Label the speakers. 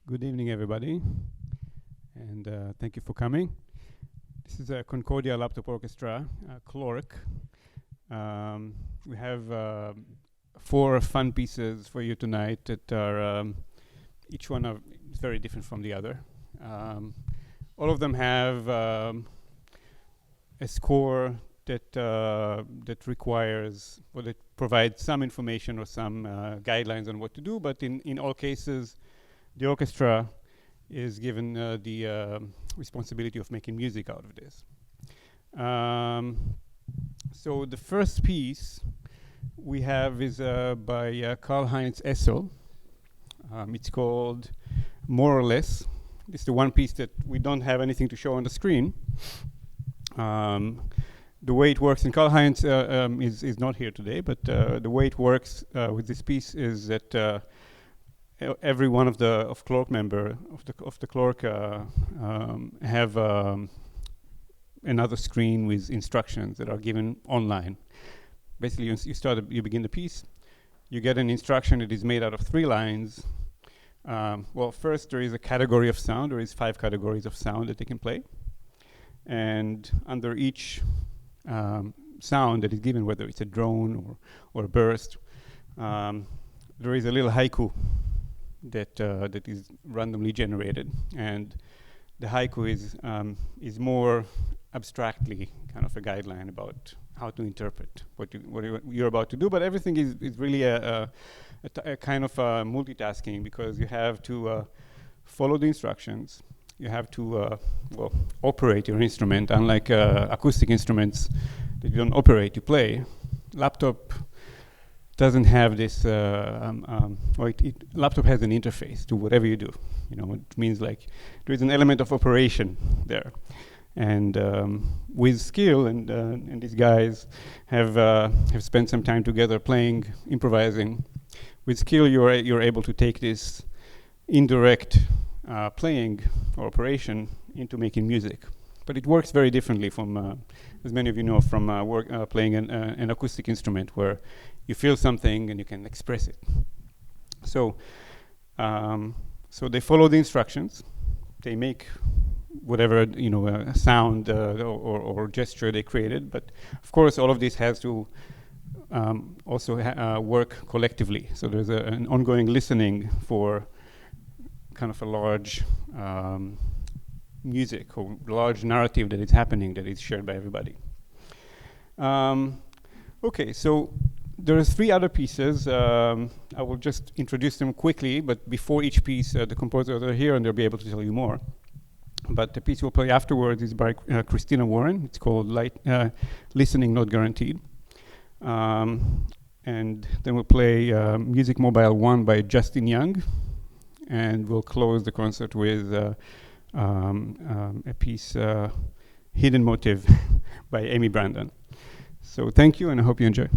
Speaker 1: Good evening, everybody, and thank you for coming. This is a Concordia Laptop Orchestra, CLOrk. We have 4 fun pieces for you tonight that are each one is very different from the other. All of them have a score that requires or that provides some information or some guidelines on what to do, but in all cases, the orchestra is given the responsibility of making music out of this. So the first piece we have is by Karlheinz Essl. It's called More or Less. This is the one piece that we don't have anything to show on the screen. The way it works, and Karlheinz is not here today, but the way it works with this piece is that every one of the CLOrk member of the CLOrk have another screen with instructions that are given online. Basically, you begin the piece. You get an instruction that is made out of 3 lines. Well, first there is a category of sound. There is 5 categories of sound that they can play, and under each sound that is given, whether it's a drone or a burst, there is a little haiku that is randomly generated, and the haiku is more abstractly kind of a guideline about how to interpret what you're about to do. But everything is really a kind of multitasking, because you have to follow the instructions. You have to operate your instrument, unlike acoustic instruments that you don't operate, you play. Laptop doesn't have this, laptop has an interface to whatever you do. You know, it means like there is an element of operation there. And with skill, and these guys have spent some time together playing, improvising. With skill, you're able to take this indirect playing or operation into making music. But it works very differently from, as many of you know, from playing an acoustic instrument, where you feel something and you can express it. So they follow the instructions. They make whatever a sound or gesture they created. But of course, all of this has to also work collectively. So there's an ongoing listening for kind of a large music or large narrative that is happening, that is shared by everybody. Okay, so there are 3 other pieces. I will just introduce them quickly, but before each piece, the composers are here and they'll be able to tell you more. But the piece we'll play afterwards is by Christina Warren. It's called Listening Not Guaranteed. And then we'll play Music Mobile 1 by Justin Young. And we'll close the concert with a piece, Hidden Motive by Amy Brandon. So thank you, and I hope you enjoy.